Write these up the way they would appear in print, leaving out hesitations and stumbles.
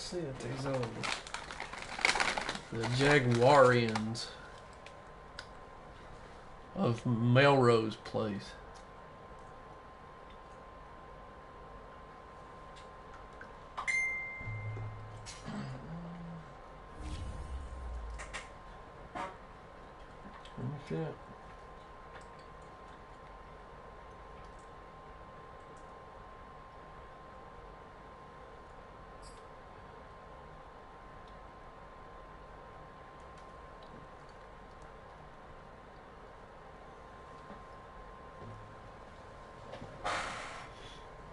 see it. These are the Jaguarians of Melrose Place. Okay.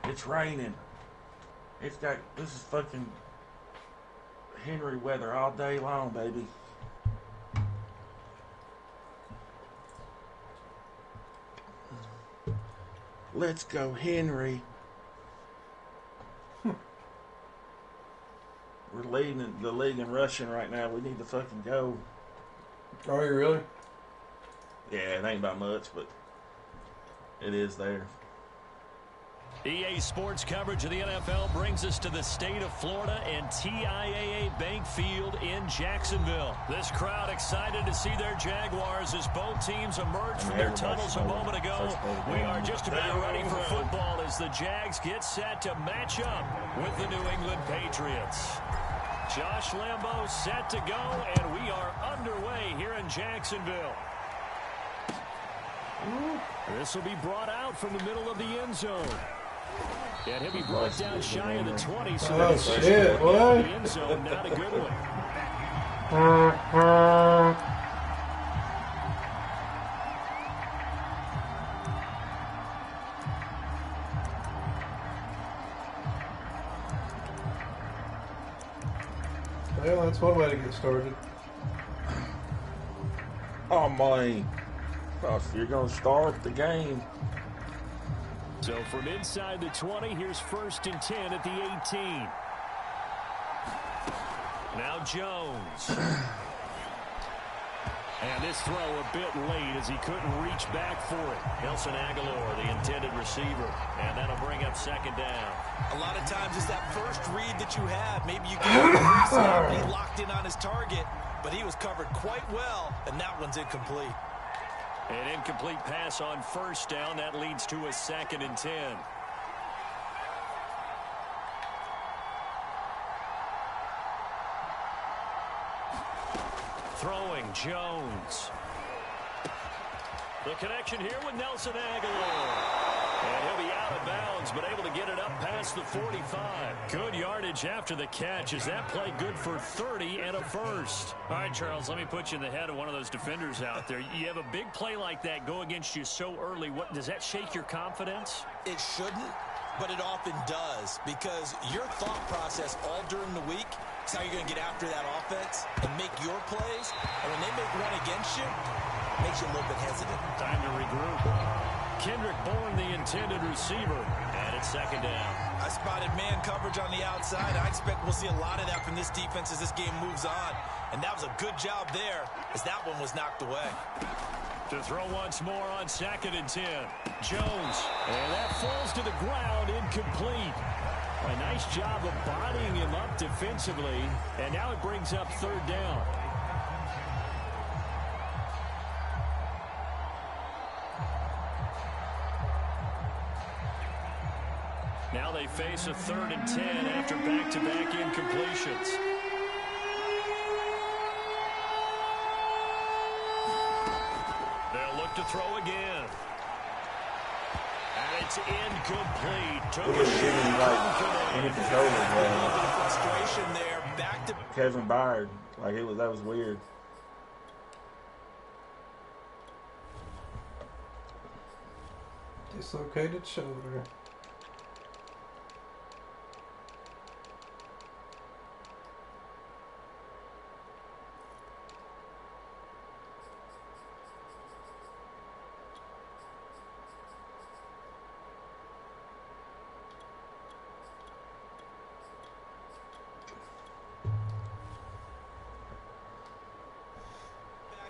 It's raining. This is fucking Henry weather all day long, baby. Let's go, Henry. We're leading the league in rushing right now. We need to fucking go. Are you really? Yeah, it ain't by much, but it is there. EA Sports coverage of the NFL brings us to the state of Florida and TIAA Bank Field in Jacksonville. This crowd excited to see their Jaguars as both teams emerge from their tunnels a moment ago. We are just about ready for football as the Jags get set to match up with the New England Patriots. Josh Lambo set to go, and we are underway here in Jacksonville. This will be brought out from the middle of the end zone. And he'll be brought down shy of the 20, so that's shit, what? The end zone, not a good one. Well, that's one way to get started. Oh my! Gosh, you're gonna start the game. So from inside the 20, here's 1st and 10 at the 18. Now Jones. And this throw a bit late as he couldn't reach back for it. Nelson Aguilar, the intended receiver. And that'll bring up 2nd down. A lot of times it's that first read that you have. Maybe you get he locked in on his target, but he was covered quite well, and that one's incomplete. An incomplete pass on 1st down. That leads to a 2nd and 10. Throwing Jones. The connection here with Nelson Aguilar. And he'll be out of bounds, but able to get it up past the 45. Good yardage after the catch. Is that play good for 30 and a first? All right, Charles, let me put you in the head of one of those defenders out there. You have a big play like that go against you so early. What does that shake your confidence? It shouldn't, but it often does, because your thought process all during the week is how you're going to get after that offense and make your plays. And when they make one against you, it makes you a little bit hesitant. Time to regroup. Kendrick Bourne, the intended receiver, and it's 2nd down. I spotted man coverage on the outside. I expect we'll see a lot of that from this defense as this game moves on. And that was a good job there as that one was knocked away. To throw once more on 2nd and 10. Jones, and that falls to the ground, incomplete. A nice job of bodying him up defensively, and now it brings up 3rd down. Now they face a 3rd and 10 after back-to-back incompletions. They'll look to throw again. And it's incomplete. Took a frustration there. Back to Kevin Byard, that was weird. Dislocated shoulder.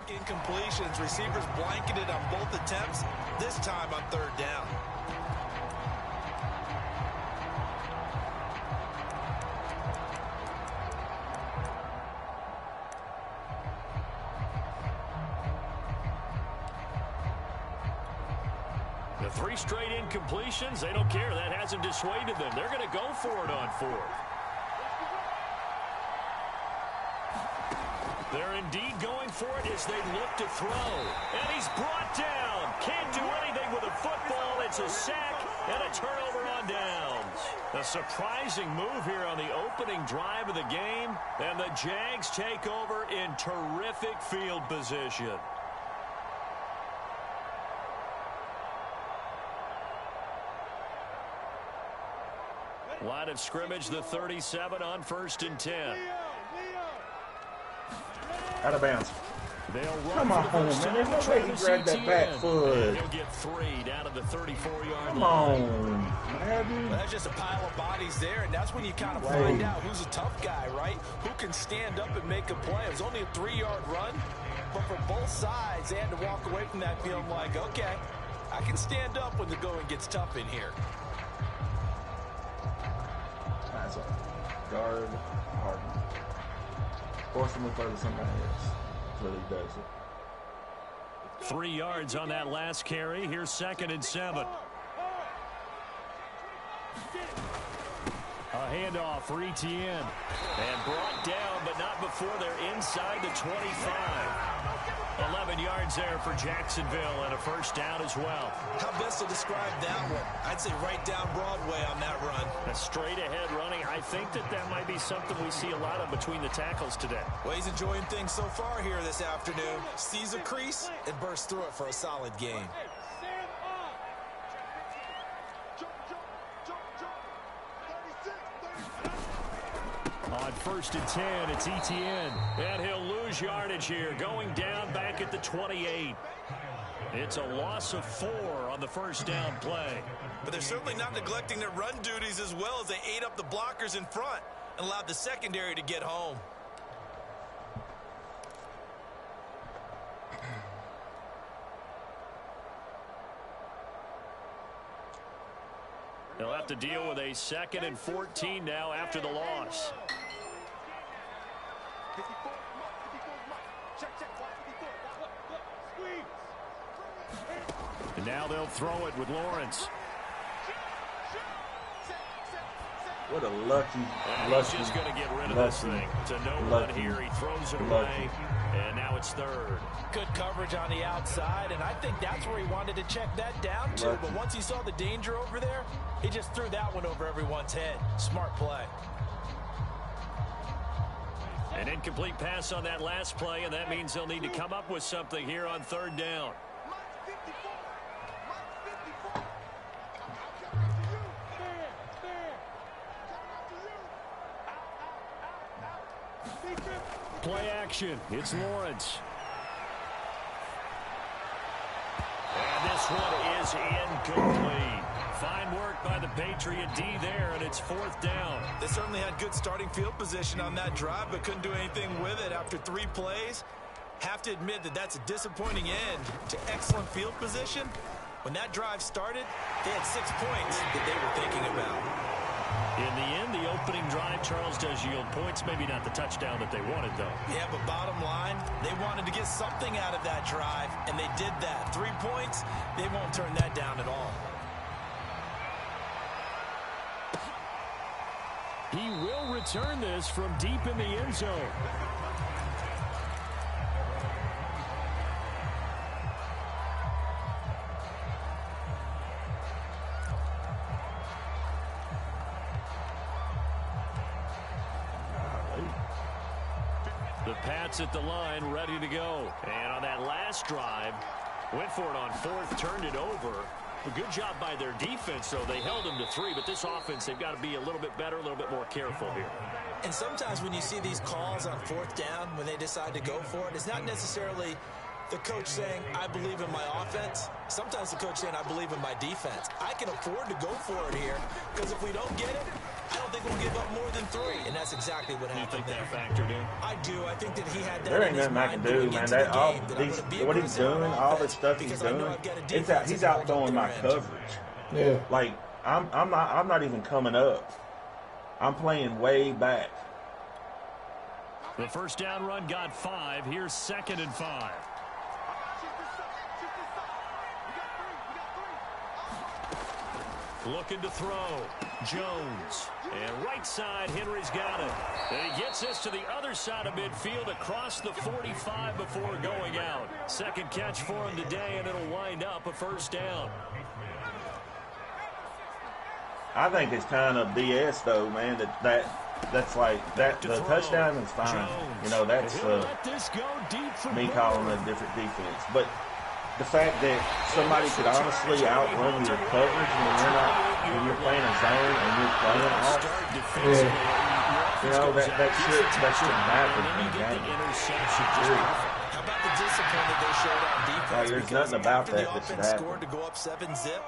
Incompletions. Receivers blanketed on both attempts, this time on 3rd down. The 3 straight incompletions, they don't care. That hasn't dissuaded them. They're going to go for it on 4th. They're indeed going for it as they look to throw. And he's brought down. Can't do anything with a football. It's a sack and a turnover on downs. A surprising move here on the opening drive of the game. And the Jags take over in terrific field position. Line of scrimmage, the 37 on 1st and 10. Out of bounds. Come on, man. There's no way he grabbed that back foot. He'll get 3 down to the 34-yard Come line. on, man. Well, that's just a pile of bodies there, and that's when you kind of find out who's a tough guy, right? Who can stand up and make a play. It was only a 3-yard run, but for both sides, they had to walk away from that feeling like, okay, I can stand up when the going gets tough in here. That's all. Guard Harden. Force him to throw to somebody else. That's what he does it. 3 yards on that last carry. Here's 2nd and 7. A handoff for ETN. And brought down, but not before they're inside the 25. 11 yards there for Jacksonville and a 1st down as well. How best to describe that one? I'd say right down Broadway on that run. A straight ahead running. I think that might be something we see a lot of between the tackles today. Well, he's enjoying things so far here this afternoon. Sees a crease and bursts through it for a solid gain. On 1st and 10, it's ETN. And he'll lose yardage here, going down back at the 28. It's a loss of 4 on the 1st down play. But they're certainly not neglecting their run duties as well as they ate up the blockers in front and allowed the secondary to get home. They'll have to deal with a 2nd and 14 now after the loss. And now they'll throw it with Lawrence. What a lucky. He's just going to get rid of this thing. It's a no-run here. He throws it away, and now it's 3rd. Good coverage on the outside, and I think that's where he wanted to check that down too. But once he saw the danger over there, he just threw that one over everyone's head. Smart play. An incomplete pass on that last play, and that means they'll need to come up with something here on 3rd down. Play action. It's Lawrence. And this one is incomplete. Fine work by the Patriot D there, and it's 4th down. They certainly had good starting field position on that drive, but couldn't do anything with it after 3 plays. Have to admit that that's a disappointing end to excellent field position. When that drive started, they had 6 points that they were thinking about. In the end, the opening drive, Charles, does yield points. Maybe not the touchdown that they wanted, though. Yeah, but bottom line, they wanted to get something out of that drive, and they did that. 3 points, they won't turn that down at all. He will return this from deep in the end zone. The Pats at the line, ready to go. And on that last drive, went for it on 4th, turned it over. A good job by their defense, though. They held them to 3, but this offense, they've got to be a little bit better, a little bit more careful here. And sometimes when you see these calls on 4th down, when they decide to go for it, it's not necessarily the coach saying, I believe in my offense. Sometimes the coach saying, I believe in my defense. I can afford to go for it here, because if we don't get it, I don't think we'll give up more than 3. And that's exactly what happened. You think that factored in? I do. I think that he had that. There ain't nothing I can do, man. What he's doing, all the stuff he's doing, he's outdoing my coverage. Yeah. Like I'm not even coming up. I'm playing way back. The 1st down run got 5. Here's 2nd and 5. Looking to throw. Jones. And right side, Henry's got it. And he gets this to the other side of midfield across the 45 before going out. Second catch for him today, and it'll wind up a first down. I think it's kind of BS, though, man, that's like, that the touchdown is fine. You know, that's me calling it a different defense. But the fact that somebody could honestly outrun your coverage when you're playing a zone and you're playing off, you know, that shouldn't happen in the game. How about the discipline that they showed on defense? There's nothing about that should happen. Scored to go up 7-zip.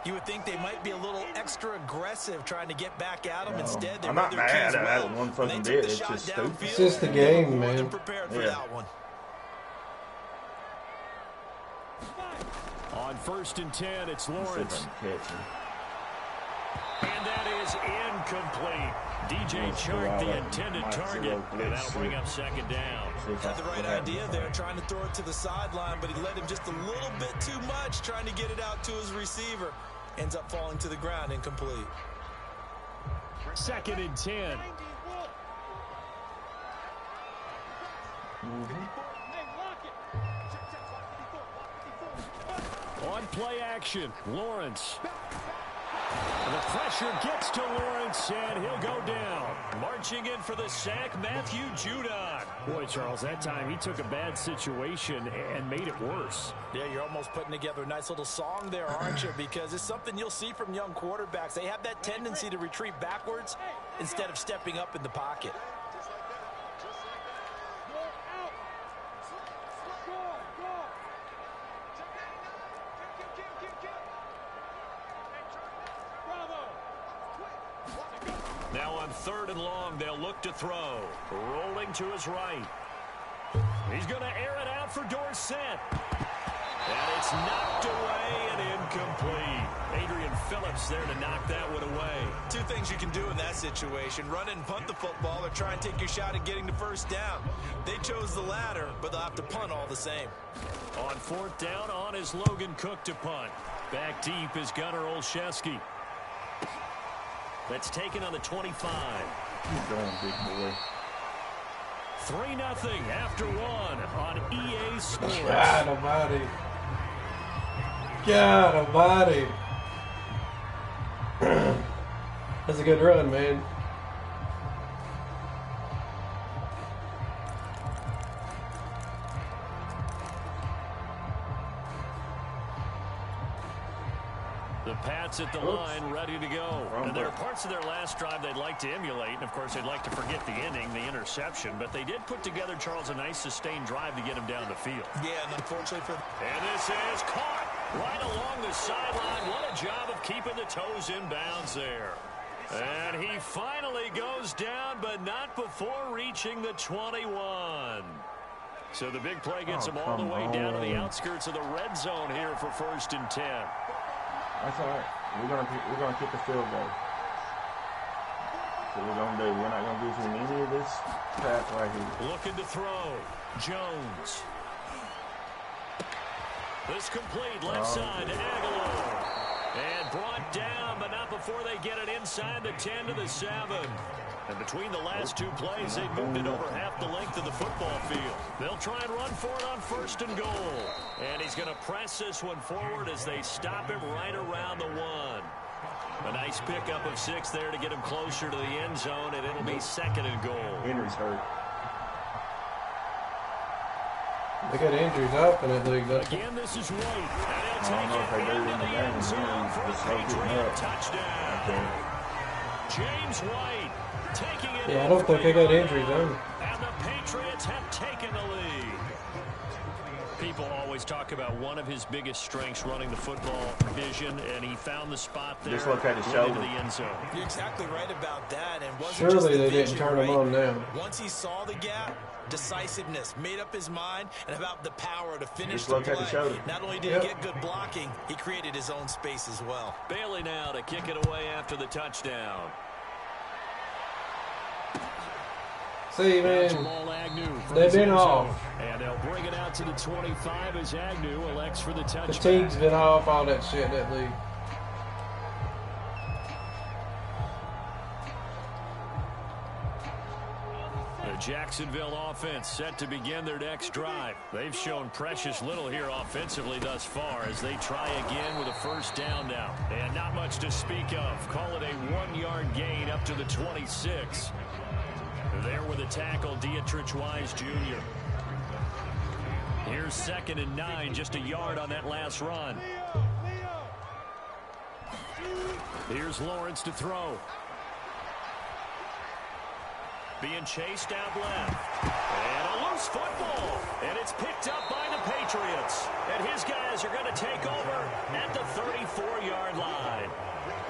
You would think they might be a little extra aggressive trying to get back at them. Instead, they I'm not mad at that one fucking bit. It's just stupid. It's just the game, man. Yeah. On 1st and 10, it's Lawrence. And that is incomplete. DJ Chark, the intended target, and that'll bring up second down. Had the right idea there, trying to throw it to the sideline, but he led him just a little bit too much, trying to get it out to his receiver. Ends up falling to the ground, incomplete. 2nd and 10. On play action, Lawrence. And the pressure gets to Lawrence, and he'll go down. Marching in for the sack, Matthew Judon. Boy, Charles, that time he took a bad situation and made it worse. Yeah, you're almost putting together a nice little song there, aren't you? Because it's something you'll see from young quarterbacks. They have that tendency to retreat backwards instead of stepping up in the pocket. Now on 3rd and long, they'll look to throw. Rolling to his right. He's going to air it out for Dorsett. And it's knocked away and incomplete. Adrian Phillips there to knock that one away. Two things you can do in that situation. Run and punt the football or try and take your shot at getting the first down. They chose the latter, but they'll have to punt all the same. On 4th down, on is Logan Cook to punt. Back deep is Gunnar Olszewski. That's taken on the 25. Keep going, big boy. 3-0 after 1 on EA Sports. God almighty. God almighty. That's a good run, man. The Pats at the line, ready to go. And there are parts of their last drive they'd like to emulate, and of course they'd like to forget the inning, the interception, but they did put together, Charles, a nice sustained drive to get him down the field. Yeah, and unfortunately for... And this is caught right along the sideline. What a job of keeping the toes in bounds there. And he finally goes down, but not before reaching the 21. So the big play gets him all the way down to the outskirts of the red zone here for 1st and 10. That's all right. We're gonna kick the field goal. That's what we're gonna do. We're not gonna give him any of this crap right here. Looking to throw. Jones. This complete left side to Aguilar. And brought down, but not before they get it inside the 10 to the 7. And between the last two plays, they moved it over half the length of the football field. They'll try and run for it on 1st and goal. And he's going to press this one forward as they stop him right around the 1. A nice pickup of 6 there to get him closer to the end zone, and it'll be 2nd and goal. Henry's hurt. They got injuries up in that league, though. Again, this is White. And he'll I don't know if they take do it it in into the the game. end zone for a Just soak it Patriot up. touchdown. Okay. James White taking it. Yeah, I don't think they got injuries on. And the Patriots have taken the lead. People always talk about one of his biggest strengths, running the football, vision, and he found the spot there. Just look at his into shoulder. the end zone. You're exactly right about that. And wasn't Surely just the they didn't vision, turn him right? on now. Once he saw the gap, decisiveness, made up his mind, and about the power to finish Just the look play. at the shoulder. Not only did he get good blocking, he created his own space as well. Bailey now to kick it away after the touchdown. See, man, Jamal Agnew from they've his been end zone. off. And they'll bring it out to the 25 as Agnew elects for the touchdown. Fatigue's been off, all that shit in that league. Jacksonville offense set to begin their next drive. They've shown precious little here offensively thus far as they try again with a first down now. And not much to speak of. Call it a 1-yard gain up to the 26. There with a tackle, Dietrich Wise Jr. Here's 2nd and 9, just a yard on that last run. Here's Lawrence to throw. Being chased out left. And a loose football. And it's picked up by the Patriots. And his guys are going to take over at the 34-yard line.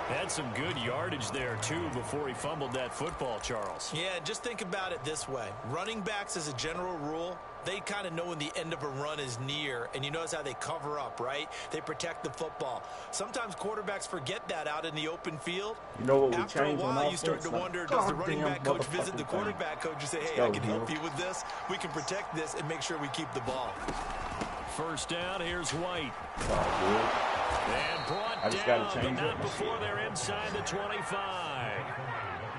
Had some good yardage there, too, before he fumbled that football, Charles. Yeah, just think about it this way. Running backs, as a general rule, they kind of know when the end of a run is near, and you notice how they cover up, right? They protect the football. Sometimes quarterbacks forget that out in the open field. You know what we After a changed on while, you offense? start to wonder, does the running back coach visit the quarterback coach and say, hey, I can help you with this? We can protect this and make sure we keep the ball. First down, here's White. Oh, And brought I just down, gotta change but not it. before they're inside the 25.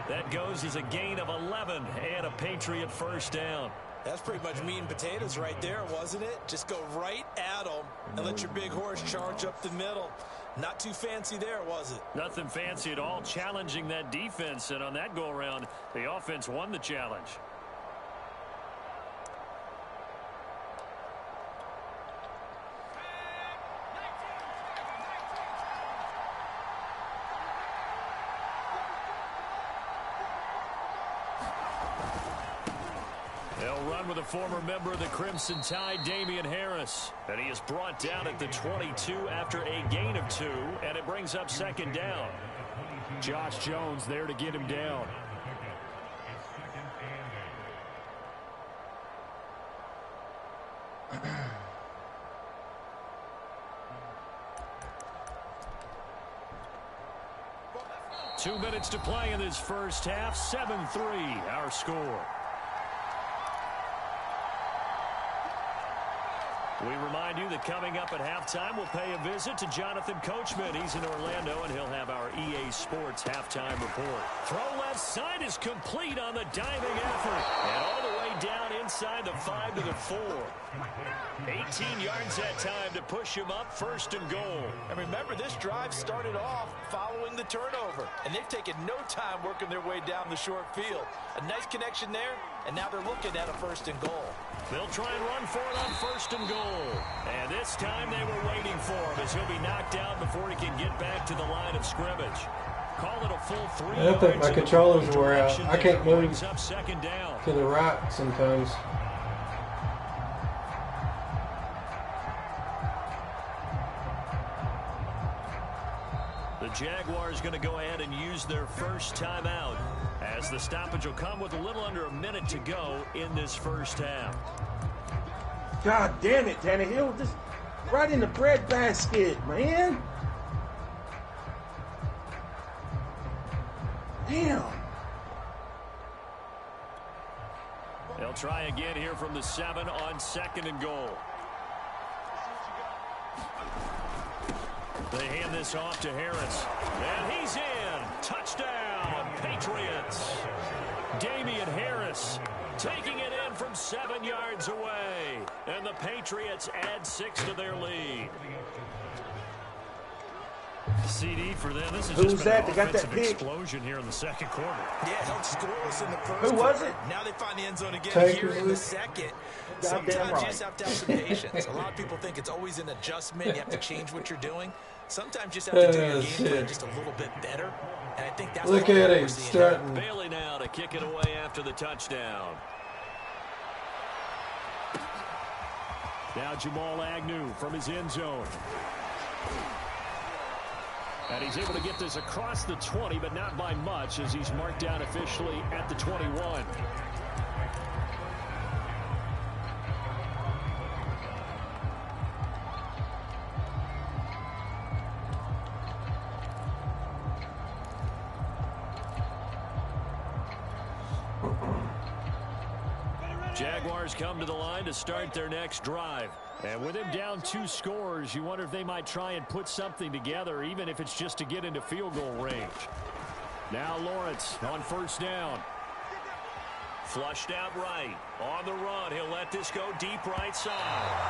That goes as a gain of 11 and a Patriot first down. That's pretty much meat and potatoes right there, wasn't it? Just go right at them and let your big horse charge up the middle. Not too fancy there, was it? Nothing fancy at all, challenging that defense. And on that go-around, the offense won the challenge. They'll run with a former member of the Crimson Tide, Damian Harris. And he is brought down at the 22 after a gain of 2, and it brings up 2nd down. Josh Jones there to get him down. Two minutes to play in this first half. 7-3, our score. We remind you that coming up at halftime, we'll pay a visit to Jonathan Coachman. He's in Orlando, and he'll have our EA Sports halftime report. Throw left side is complete on the diving effort. And all the way down inside the 5 to the 4. 18 yards that time to push him up, 1st and goal. And remember, this drive started off following the turnover. And they've taken no time working their way down the short field. A nice connection there, and now they're looking at a 1st and goal. They'll try and run for it on 1st and goal. And this time they were waiting for him as he'll be knocked out before he can get back to the line of scrimmage. Call it a full 3 yards. I think my controllers wore out. I can't move up 2nd down. to the right sometimes. The Jaguars going to go ahead and use their first timeout as the stoppage will come with a little under a minute to go in this first half. God damn it, Tannehill. Just right in the breadbasket, man. Damn. They'll try again here from the 7 on 2nd and goal. They hand this off to Harris. And he's in. Touchdown, Patriots. Damian Harris taking it in from 7 yards away. And the Patriots add 6 to their lead. CD for them. This is just been an offensive explosion here in the 2nd quarter. Yeah, held scoreless in the 1st. Who was it? Now they find the end zone again Take here it. in the 2nd. Sometimes you just have to have some patience. A lot of people think it's always an adjustment. You have to change what you're doing. Sometimes you just have to do your game plan just a little bit better. And I think that's Look what at we're him seeing starting. Bailey now to kick it away after the touchdown. Now Jamal Agnew from his end zone. And he's able to get this across the 20, but not by much as he's marked down officially at the 21. Jaguars come to the line to start their next drive. And with him down 2 scores, you wonder if they might try and put something together, even if it's just to get into field goal range. Now Lawrence on 1st down. Flushed out right. On the run, he'll let this go deep right side.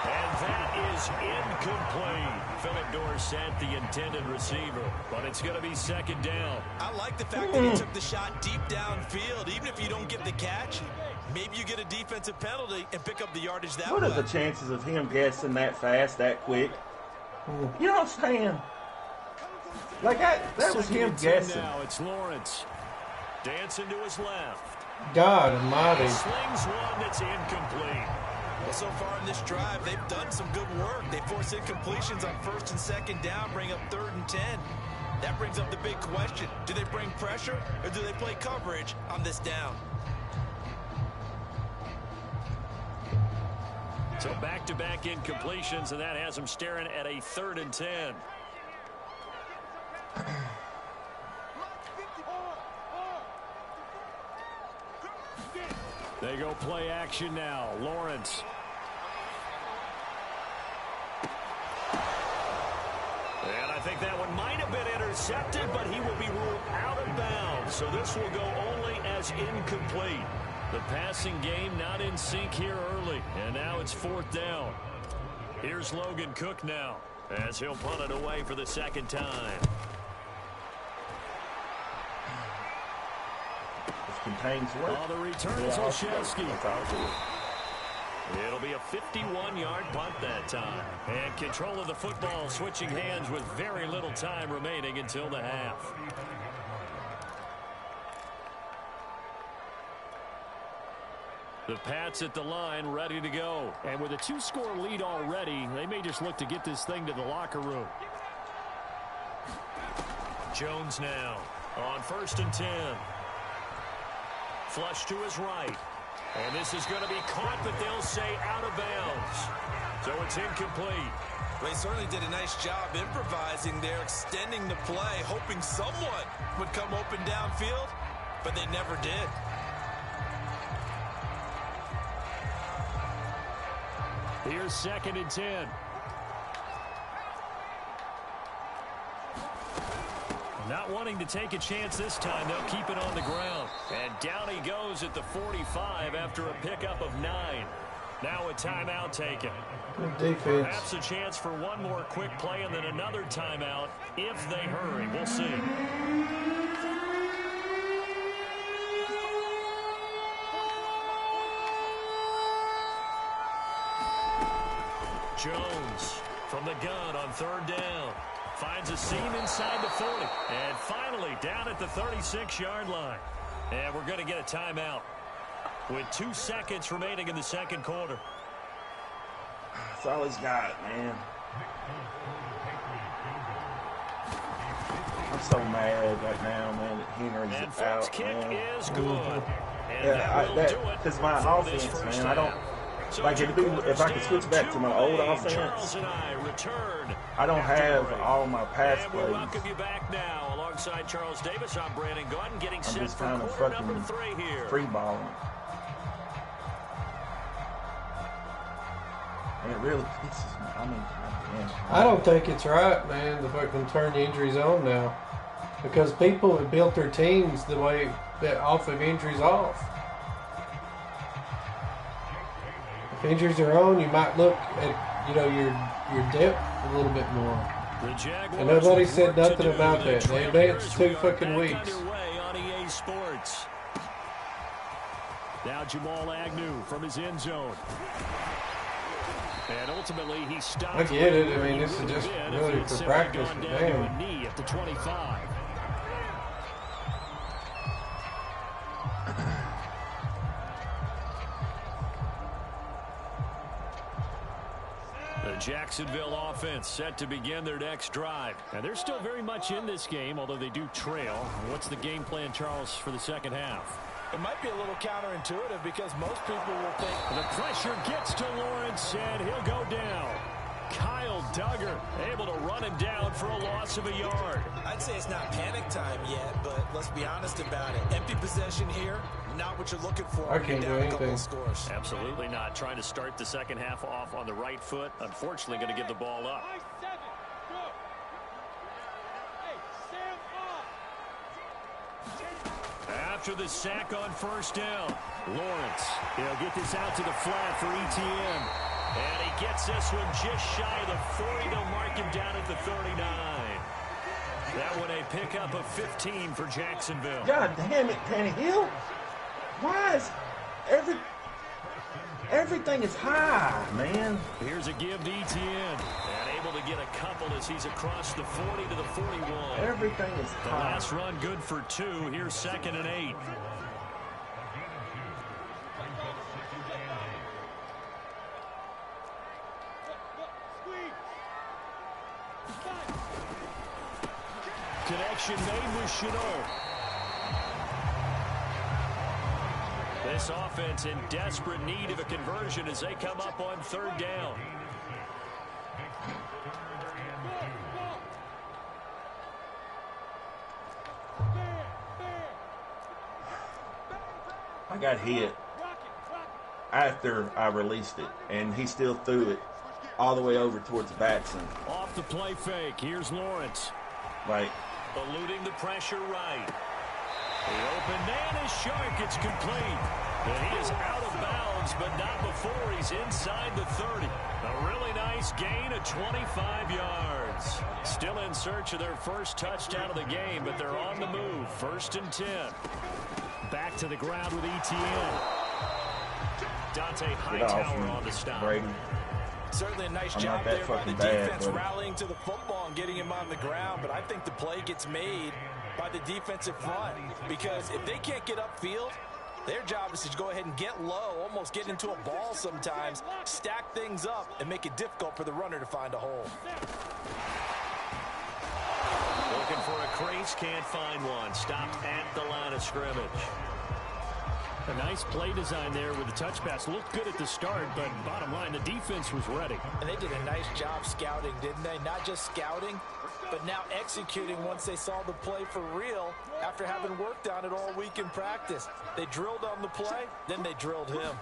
And that is incomplete. Philip Dorsett, the intended receiver. But it's going to be second down. I like the fact that he took the shot deep downfield. Even if you don't get the catch, maybe you get a defensive penalty and pick up the yardage that way. What are the chances of him guessing that fast, that quick? You know what I'm saying? Like, that was him guessing. Now it's Lawrence. Dancing to his left. God almighty. Slings one that's incomplete. Well, so far in this drive, they've done some good work. They force incompletions on first and second down, bring up 3rd and 10. That brings up the big question. Do they bring pressure or do they play coverage on this down? So back-to-back incompletions, and that has them staring at a 3rd and 10. They go play action now. Lawrence. And I think that one might have been intercepted, but he will be ruled out of bounds. So this will go only as incomplete. The passing game not in sync here early. And now it's 4th down. Here's Logan Cook now as he'll punt it away for the second time. Contains work. The return is Olszewski. It'll be a 51-yard punt that time. And control of the football switching hands with very little time remaining until the half. The Pats at the line ready to go. And with a 2-score lead already, they may just look to get this thing to the locker room. Jones now on 1st and 10. Flush to his right. And this is going to be caught, but they'll say out of bounds. So it's incomplete. They certainly did a nice job improvising there, extending the play, hoping someone would come open downfield, but they never did. Here's 2nd and 10. Not wanting to take a chance this time, they'll keep it on the ground. And down he goes at the 45 after a pickup of 9. Now a timeout taken. Good defense. Perhaps a chance for one more quick play and then another timeout if they hurry. We'll see. Jones from the gun on 3rd down. Finds a seam inside the 40. And finally down at the 36-yard line. And we're going to get a timeout with 2 seconds remaining in the second quarter. That's all he's got, man. I'm so mad right now, man, that Henry's out, kick man. is good. Because my offense, man, I don't... Like, if I could switch back to my old offense, I don't have all my pass plays. We welcome you back now alongside Charles Davis. I'm Brandon Gunn getting set for kind of quarter number 3 here. Free balling. And it really pisses me. I mean, man. I don't think it's right, man, to fucking turn the injuries on now. Because people have built their teams the way that off of injuries off. If injuries are on, you might look at, you know, your depth a little bit more. And nobody said nothing about that. They advanced 2 fucking weeks. On EA Sports. Now Jamal Agnew from his end zone. And ultimately he stopped. I get it. I mean, this is just really for practice. But damn. Knee at the 25. The Jacksonville offense set to begin their next drive. And they're still very much in this game, although they do trail. What's the game plan, Charles, for the second half? It might be a little counterintuitive because most people will think... The pressure gets to Lawrence, and he'll go down. Kyle Duggar able to run him down for a loss of a yard. I'd say it's not panic time yet, but let's be honest about it. Empty possession here, not what you're looking for. I can't do anything. Scores. Absolutely not. Trying to start the second half off on the right foot. Unfortunately, going to give the ball up. after the sack on first down. Lawrence, he'll get this out to the flat for ETN. And he gets this one just shy of the 40. They'll mark him down at the 39. That one a pickup of 15 for Jacksonville. God damn it, Tannehill. Why is everything is high, man? Here's a give to ETN. And able to get a couple as he's across the 40 to the 41. Everything is high. The last run good for 2. Here's 2nd and 8. Connection made with Chenault. This offense in desperate need of a conversion as they come up on 3rd down. I got hit after I released it, and he still threw it all the way over towards Batson. Off the play fake. Here's Lawrence. Like, eluding the pressure right. The open man is Shark. It's complete. And he is out of bounds, but not before he's inside the 30. A really nice gain of 25 yards. Still in search of their first touchdown of the game, but they're on the move. 1st and 10. Back to the ground with ETN. Dante Hightower on the stop. Brady. Certainly a nice job there by the defense rallying to the football and getting him on the ground, but I think the play gets made by the defensive front because if they can't get upfield, their job is to go ahead and get low, almost get into a ball sometimes, stack things up, and make it difficult for the runner to find a hole. Looking for a crease, can't find one. Stopped at the line of scrimmage. A nice play design there with the touch pass. Looked good at the start, but bottom line, the defense was ready. And they did a nice job scouting, didn't they? Not just scouting, but now executing once they saw the play for real after having worked on it all week in practice. They drilled on the play, then they drilled him.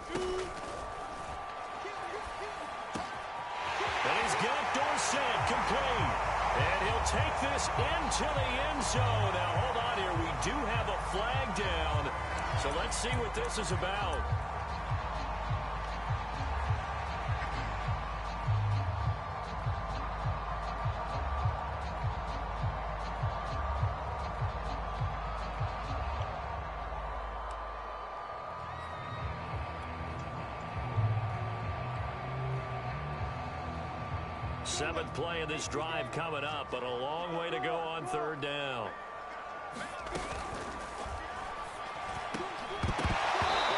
And he's got Dorsett complete. And he'll take this into the end zone. Now, hold on here. We do have a flag down. So let's see what this is about. Seventh play of this drive coming up, but a long way to go on 3rd down.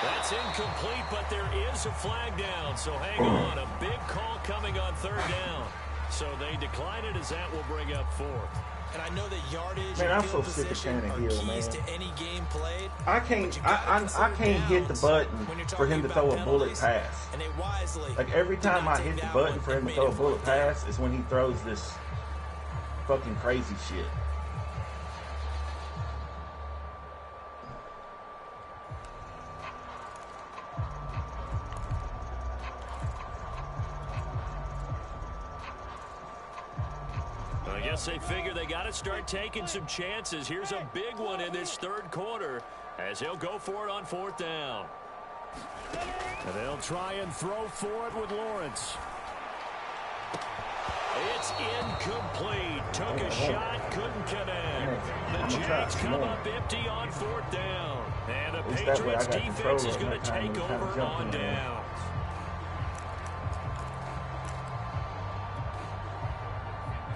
That's incomplete, but there is a flag down, so hang on. A big call coming on 3rd down. So they decline it as that will bring up 4th. And I know that yardage man, and I'm field so sick of position are Tannehill, keys man. to any game played. I can't hit the button for him to throw a bullet pass. And they wisely Like every time I hit the button for him to throw a bullet pass is when he throws this fucking crazy shit. I guess they figure they got to start taking some chances. Here's a big one in this 3rd quarter as he'll go for it on 4th down. And they'll try and throw for it with Lawrence. It's incomplete. Took a shot, couldn't connect. The Jags come up empty on 4th down. And the Patriots defense is going to take over on downs.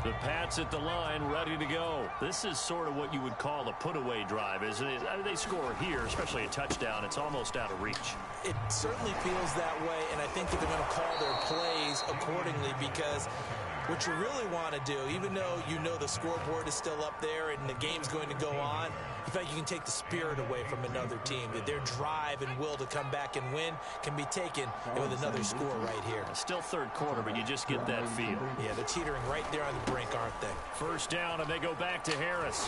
The Pats at the line, ready to go. This is sort of what you would call a put-away drive, isn't it? I mean, they score here, especially a touchdown. It's almost out of reach. It certainly feels that way, and I think that they're going to call their plays accordingly because what you really want to do, even though you know the scoreboard is still up there and the game's going to go on, in fact, you can take the spirit away from another team. That their drive and will to come back and win can be taken with another score right here. It's still 3rd quarter, but you just get that feel. Yeah, they're teetering right there on the brink, aren't they? 1st down, and they go back to Harris.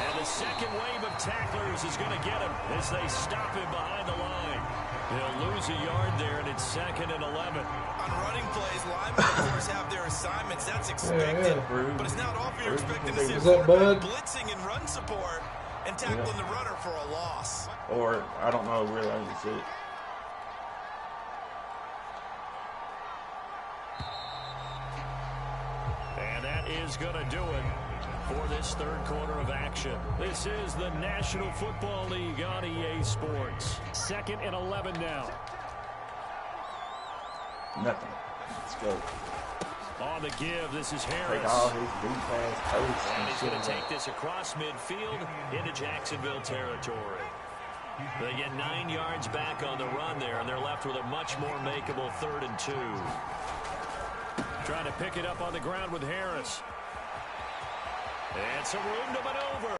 And the second wave of tacklers is going to get him as they stop him behind the line. He'll lose a yard there, and it's 2nd and 11. On running plays, linemen, of course, have their assignments. That's expected. But it's not often you're expecting to see a quarterback blitzing and run support. and tackling the runner for a loss. Or, I don't know, really, I didn't see it. And that is going to do it for this third quarter of action. This is the National Football League on EA Sports. 2nd and 11 now. Nothing. Let's go. On the give, this is Harris. Take all his deep pass posts. And he's going to take this across midfield into Jacksonville territory. They get 9 yards back on the run there, and they're left with a much more makeable 3rd and 2. Trying to pick it up on the ground with Harris. And some room to maneuver.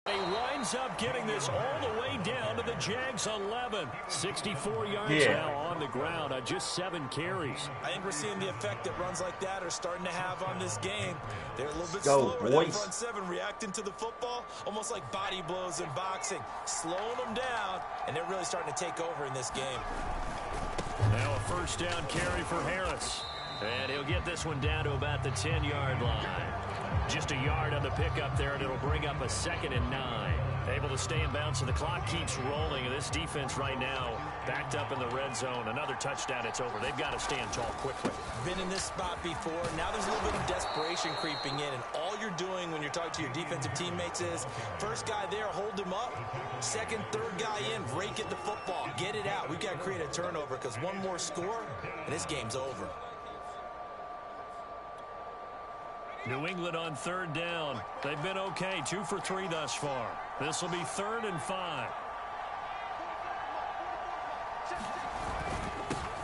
He winds up getting this all the way down to the Jags 11. 64 yards now on the ground on just 7 carries. I think we're seeing the effect that runs like that are starting to have on this game. They're a little bit slower than front 7, reacting to the football, almost like body blows in boxing, slowing them down, and they're really starting to take over in this game. Now a first down carry for Harris. And he'll get this one down to about the 10-yard line. Just a yard on the pickup there, and it'll bring up a 2nd and 9. Able to stay in bounds, so the clock keeps rolling. And this defense right now backed up in the red zone. Another touchdown, it's over. They've got to stand tall quickly. Been in this spot before. Now there's a little bit of desperation creeping in, and all you're doing when you're talking to your defensive teammates is first guy there, hold him up. Second, third guy in, rake at the football. Get it out. We've got to create a turnover because one more score, and this game's over. New England on 3rd down. They've been okay, 2 for 3 thus far. This will be 3rd and 5.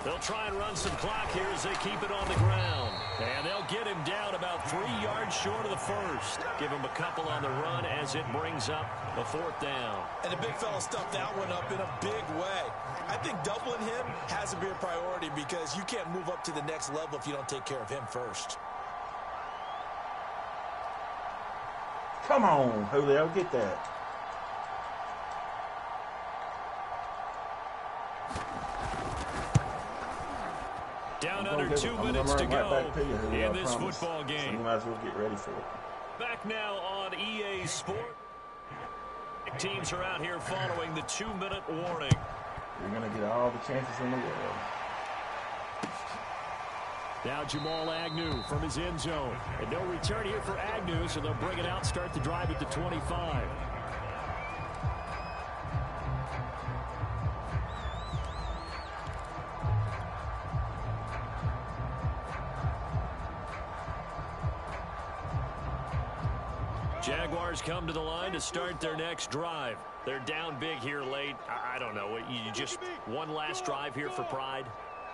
They'll try and run some clock here as they keep it on the ground. And they'll get him down about 3 yards short of the first. Give him a couple on the run as it brings up a 4th down. And the big fella stuffed that one up in a big way. I think doubling him has to be a priority because you can't move up to the next level if you don't take care of him first. Come on, Julio, get that. Down under 2 minutes to go in this football game. So you might as well get ready for it. Back now on EA Sport. Teams are out here following the 2-minute warning. You're going to get all the chances in the world. Now Jamal Agnew from his end zone. And no return here for Agnew, so they'll bring it out, start the drive at the 25. Jaguars come to the line to start their next drive. They're down big here late. I don't know. You just one last drive here for pride?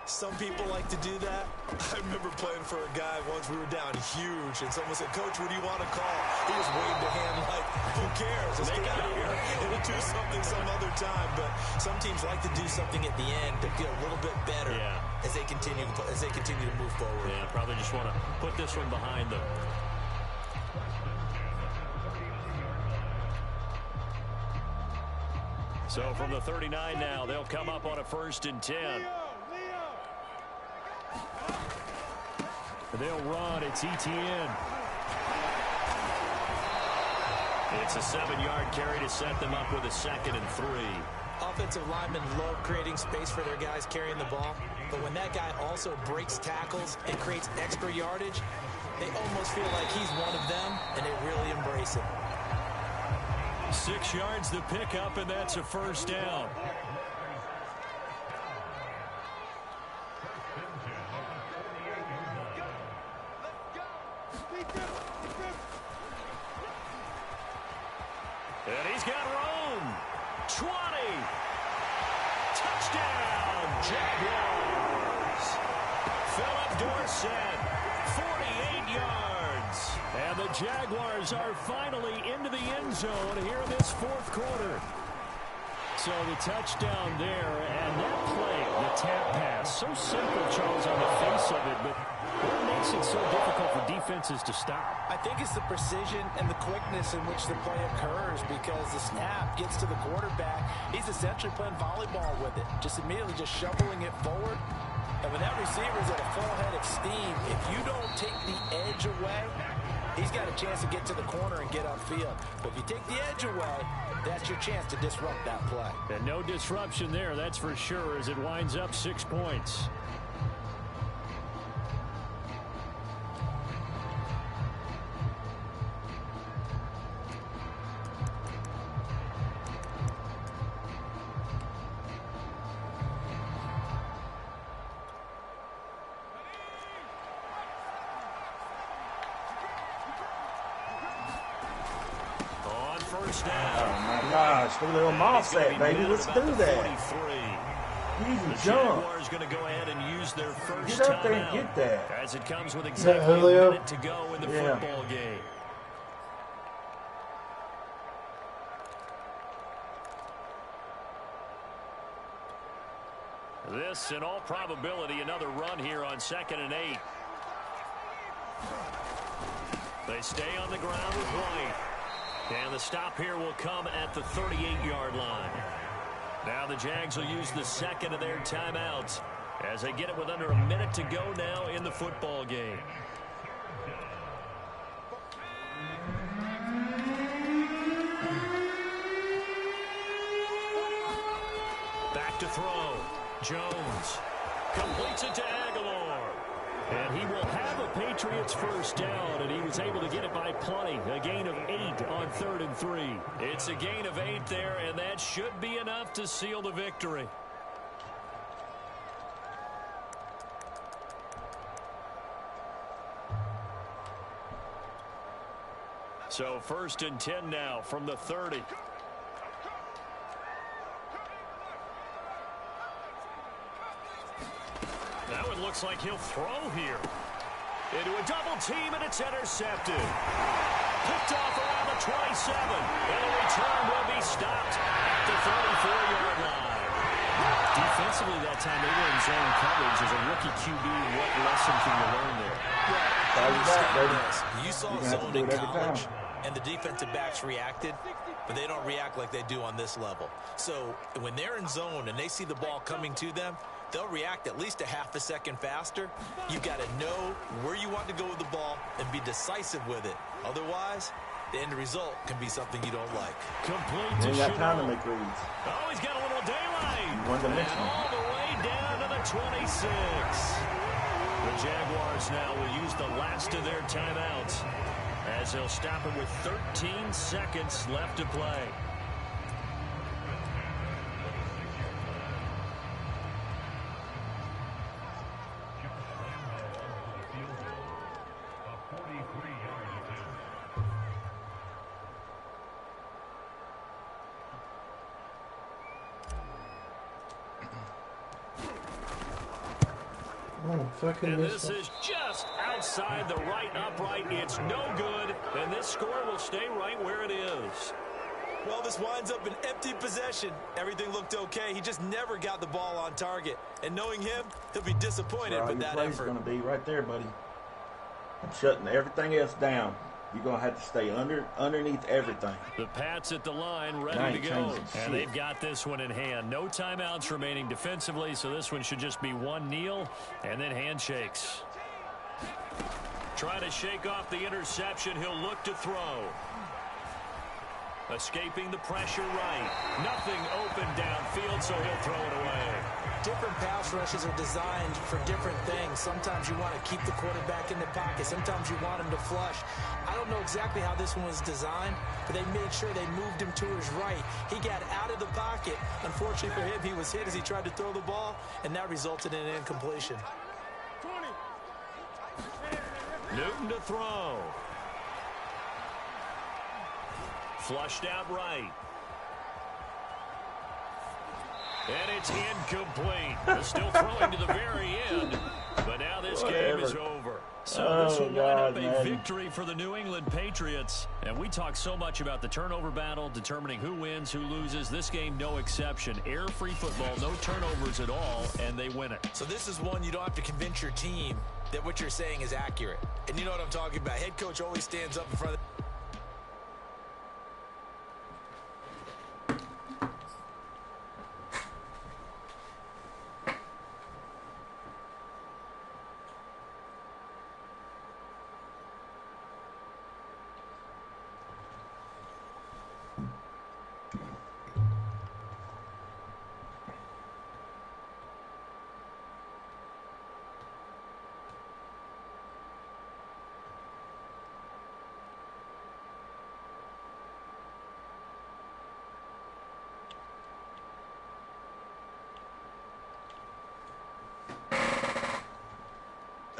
Some people like to do that. I remember playing for a guy once. We were down huge, and someone said, "Coach, what do you want to call?" He just waved a hand like, "Who cares? Let's get out of here. We'll do something some other time." But some teams like to do something at the end to feel a little bit better as they continue to move forward. Yeah, probably just want to put this one behind them. So from the 39 now, they'll come up on a 1st and 10. They'll run. It's ETN. It's a 7-yard carry to set them up with a 2nd and 3. Offensive linemen love creating space for their guys carrying the ball, but when that guy also breaks tackles and creates extra yardage, they almost feel like he's one of them, and they really embrace it. 6 yards to pick up, and that's a 1st down. And he's got room. 20. Touchdown, Jaguars. Philip Dorsett, 48 yards. And the Jaguars are finally into the end zone here in this 4th quarter. So the touchdown there, and that play, the tap pass, so simple, Charles, on the face of it, but what makes it so difficult for defenses to stop? I think it's the precision and the quickness in which the play occurs, because the snap gets to the quarterback. He's essentially playing volleyball with it, just immediately just shoveling it forward. And when that receiver's at a full head of steam, if you don't take the edge away, he's got a chance to get to the corner and get upfield. But if you take the edge away, that's your chance to disrupt that play. And no disruption there, that's for sure, as it winds up 6 points. First down. Oh my gosh, the little moss set, baby. Let's do that. Easy jump. Jaguars going to go ahead and use their first Get up there timeout and get that. as it comes with exactly a minute to go in the football game. This, in all probability, another run here on 2nd and 8. They stay on the ground with White. And the stop here will come at the 38-yard line. Now the Jags will use the second of their timeouts as they get it with under a minute to go now in the football game. Back to throw. Jones completes it to Aguilar. And he will have a Patriots first down, and he was able to get it by plenty. A gain of 8 on 3rd and 3. It's a gain of 8 there, and that should be enough to seal the victory. So 1st and 10 now from the 30. Now it looks like he'll throw here. Into a double team, and it's intercepted. Picked off around the 27. And the return will be stopped at the 34-yard line. Defensively that time, they were in zone coverage. As a rookie QB, what lesson can you learn there? You saw zone in college, and the defensive backs reacted, but they don't react like they do on this level. So when they're in zone and they see the ball coming to them, they'll react at least a half a second faster. You've got to know where you want to go with the ball and be decisive with it. Otherwise, the end result can be something you don't like. Complete to Ain't got time to make reads. Oh, he's got a little daylight. One-dimensional. And all the way down to the 26. The Jaguars now will use the last of their timeouts as they'll stop it with 13 seconds left to play. And this is just outside the right upright. It's no good, and this score will stay right where it is. Well, this winds up an empty possession. Everything looked okay. He just never got the ball on target. And knowing him, he'll be disappointed with that effort. Your play's going to be right there, buddy. I'm shutting everything else down. You're going to have to stay underneath everything. The Pats at the line ready to go. And they've got this one in hand. No timeouts remaining defensively, so this one should just be one kneel and then handshakes. Trying to shake off the interception. He'll look to throw. Escaping the pressure right. Nothing open downfield, so he'll throw it away. Different pass rushes are designed for different things. Sometimes you want to keep the quarterback in the pocket. Sometimes you want him to flush. I don't know exactly how this one was designed, but they made sure they moved him to his right. He got out of the pocket. Unfortunately for him, he was hit as he tried to throw the ball, and that resulted in an incompletion. Newton to throw. Flushed out right. And it's incomplete. Still throwing to the very end. But now this game is over. So this will wind up a victory for the New England Patriots. And we talk so much about the turnover battle, determining who wins, who loses. This game, no exception. Error-free football, no turnovers at all, and they win it. So this is one you don't have to convince your team that what you're saying is accurate. And you know what I'm talking about. Head coach always stands up in front of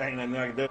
Ain't nothing I can do.